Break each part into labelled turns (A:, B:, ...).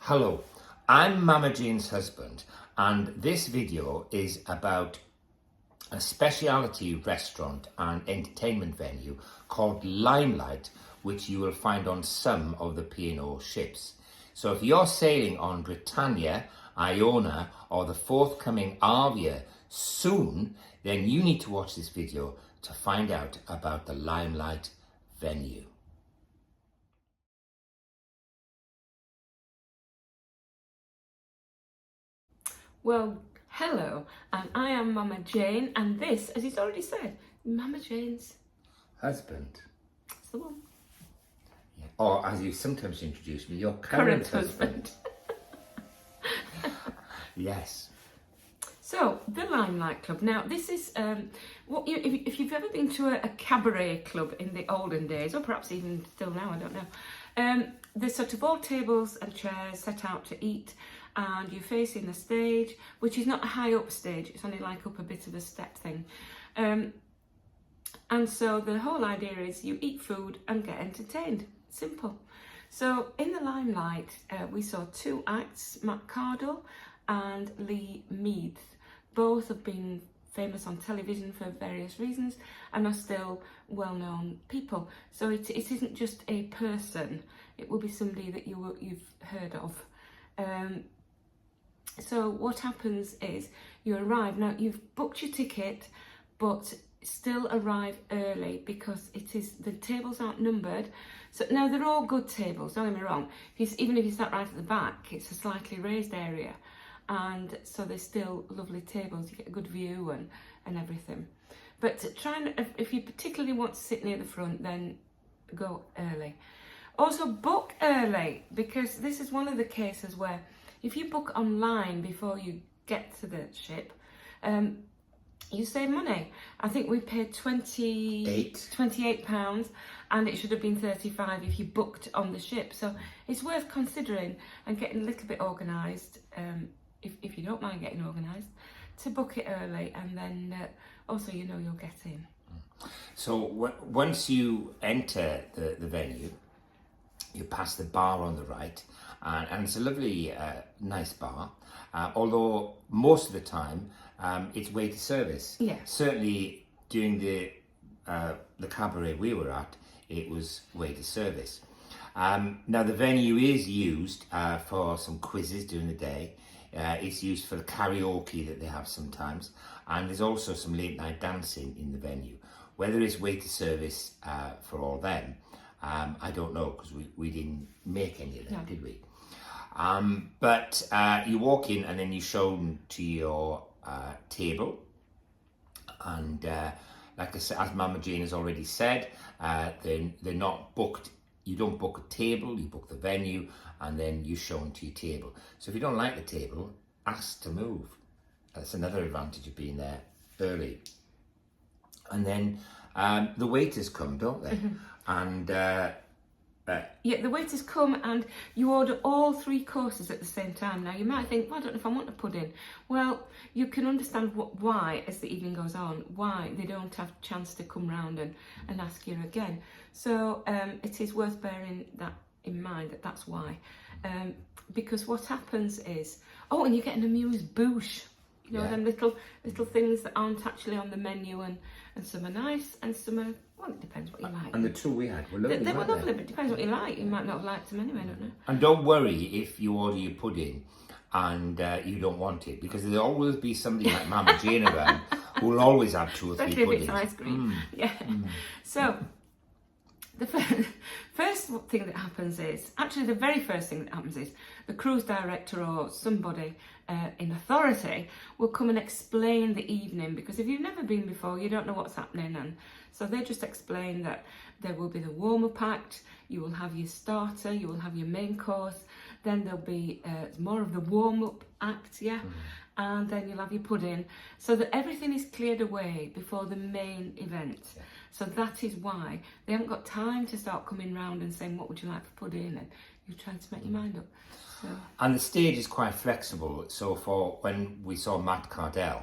A: Hello, I'm Mama Jane's husband, and this video is about a specialty restaurant and entertainment venue called Limelight, which you will find on some of the P&O ships. So if you're sailing on Britannia, Iona, or the forthcoming Avia soon, then you need to watch this video to find out about the Limelight venue.
B: Well, hello, and I am Mama Jane, and this, as he's already said, Mama Jane's
A: Husband.
B: That's the one.
A: Yeah. Or as you sometimes introduce me, your current husband. Yes.
B: So, the Limelight Club. Now, this is if you've ever been to a cabaret club in the olden days, or perhaps even still now, I don't know. There's sort of all tables and chairs set out to eat, and you're facing the stage, which is not a high up stage, it's only like up a bit of a step thing. And so the whole idea is you eat food and get entertained. Simple. So in the Limelight, we saw two acts, Matt Cardle and Lee Meath. Both have been famous on television for various reasons and are still well-known people. So it isn't just a person, it will be somebody that you've heard of. So what happens is you arrive, now you've booked your ticket, but still arrive early because the tables aren't numbered. So now they're all good tables, don't get me wrong. Even if you sat right at the back, it's a slightly raised area. And so there's still lovely tables, you get a good view and everything. But if you particularly want to sit near the front, then go early. Also book early, because this is one of the cases where if you book online before you get to the ship, you save money. I think we paid £28 and it should have been £35 if you booked on the ship. So it's worth considering and getting a little bit organised, if you don't mind getting organised, to book it early, and then also you'll get in.
A: So once you enter the venue, you pass the bar on the right, and it's a lovely, nice bar. Although most of the time, it's waiter service.
B: Yeah.
A: Certainly during the cabaret we were at, it was waiter service. Now the venue is used for some quizzes during the day. It's used for the karaoke that they have sometimes, and there's also some late night dancing in the venue. Whether it's waiter service for all them, I don't know, because we didn't make any of them, did we? But you walk in and then you're shown to your table, and like I said, as Mama Jane has already said, they're not booked. You don't book a table, you book the venue, and then you're shown to your table. So if you don't like the table, ask to move. That's another advantage of being there early. And then the waiters come, don't they?
B: Mm-hmm.
A: And
B: yeah, the waiters come and you order all three courses at the same time. Now you might think, well, I don't know if I want a pudding. Well, you can understand why, as the evening goes on, why they don't have a chance to come round and ask you again. So it is worth bearing that in mind, that's why. Because what happens is, and you get an amuse-bouche. Them little things that aren't actually on the menu, and some are nice and some are, well, it depends what you like.
A: And the two we had were lovely.
B: They were lovely, but it depends what you like. You might not have liked them anyway, I don't know.
A: And don't worry if you order your pudding and you don't want it, because there'll always be somebody like Mama Jane around who will always have two or three puddings.
B: Especially if it's ice cream. Yeah. So the first thing that happens is, actually the very first thing that happens is, the cruise director or somebody in authority will come and explain the evening, because if you've never been before, you don't know what's happening, and so they just explain that there will be the warm-up act, you will have your starter, you will have your main course, then there'll be more of the warm-up act, and then you'll have your pudding, so that everything is cleared away before the main event. So that is why they haven't got time to start coming round and saying, what would you like for pudding, and you're trying to make your mind up. So.
A: And the stage is quite flexible. So for when we saw Matt Cardle,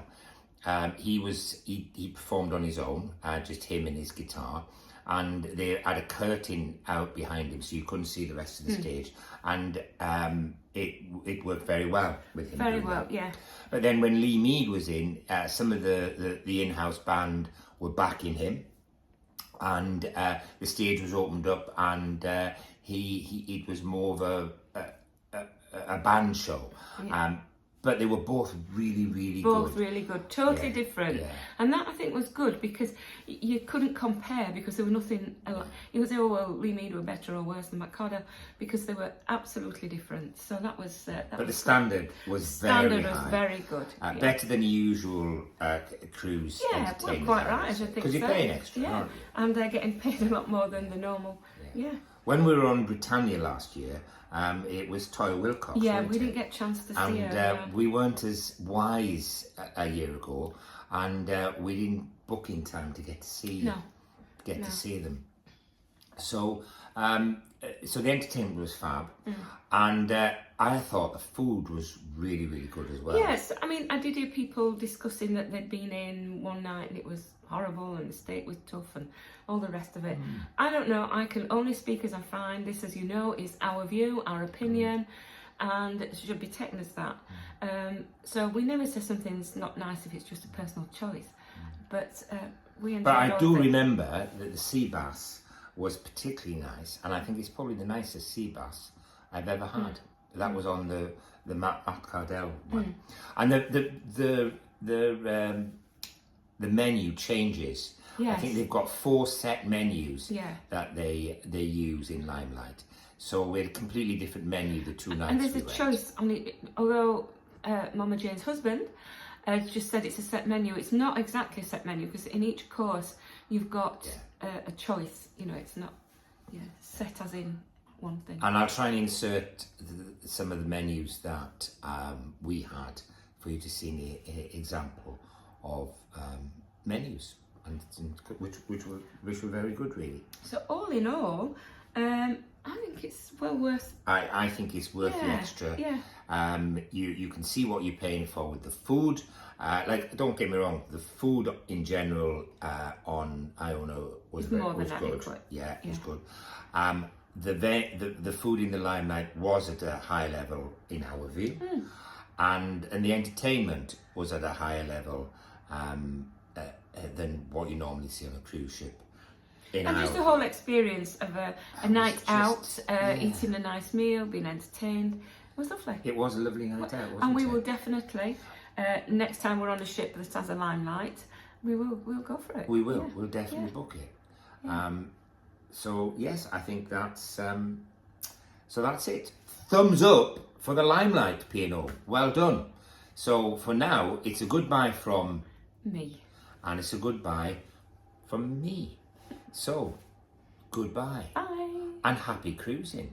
A: he performed on his own, just him and his guitar, and they had a curtain out behind him, so you couldn't see the rest of the stage. And it worked very well with him.
B: Very
A: doing
B: well,
A: that.
B: yeah.
A: But then when Lee Mead was in, some of the in-house band were backing him, and the stage was opened up, and it was more of a band show.
B: Yeah.
A: But they were both really, really
B: Both
A: good.
B: really good, totally
A: Yeah,
B: different.
A: yeah.
B: And that I think was good because you couldn't compare because there was nothing. You would say, oh well, Lee Mead were better or worse than Matt Cardell because they were absolutely different. So that was.
A: But the standard was very high.
B: Very good. Yeah.
A: Better than the usual cruise
B: Yeah, well,
A: entertainment.
B: quite right. I think
A: Because you're
B: so.
A: paying extra,
B: Yeah,
A: aren't you?
B: and they're getting paid a lot more than the normal. Yeah.
A: When we were on Britannia last year, it was Toya Wilcox.
B: Yeah,
A: wasn't
B: we didn't
A: it?
B: get a chance to see
A: And
B: her. Yeah.
A: we weren't as wise a year ago, and we didn't book in time to get to see to see them. So so the entertainment was fab, and I thought the food was really, really good as well.
B: Yes, I mean, I did hear people discussing that they'd been in one night and it was horrible and the steak was tough and all the rest of it. I don't know, I can only speak as I find. This, as you know, is our view, our opinion, and it should be taken as that. So we never say something's not nice if it's just a personal choice. But we enjoyed
A: But I
B: all
A: do
B: of it.
A: remember that the sea bass was particularly nice, and I think it's probably the nicest sea bass I've ever had. That was on the Matt Cardell one, and the menu changes. I
B: Yes.
A: think they've got 4 set menus
B: Yeah.
A: that they use in Limelight. So we had a completely different menu the 2 nights.
B: And there's
A: we
B: a
A: went.
B: choice. I mean, although Mama Jane's husband just said it's a set menu, it's not exactly a set menu because in each course you've got a choice. You know, it's not set as in one thing.
A: And I'll try and insert some of the menus that we had for you to see an example of menus, and which were very good, really.
B: So all in all, I think it's well worth.
A: I think it's worth the extra.
B: Yeah.
A: You can see what you're paying for with the food. Like, don't get me wrong, the food in general on Iona was
B: more
A: good.
B: than adequate.
A: Yeah, it was good. The food in the Limelight was at a high level in our view, and the entertainment was at a higher level than what you normally see on a cruise ship.
B: And just the whole experience of a night out, eating a nice meal, being entertained, it was lovely.
A: It was a lovely night out, wasn't
B: And we
A: it?
B: will definitely, next time we're on a ship that has a Limelight, we'll go for it.
A: We will.
B: Yeah.
A: We'll definitely book it. So yes, I think that's it. Thumbs up for the Limelight P&O. Well done. So for now, it's a goodbye from
B: Me.
A: and it's a goodbye from me. So goodbye
B: Bye.
A: and happy cruising.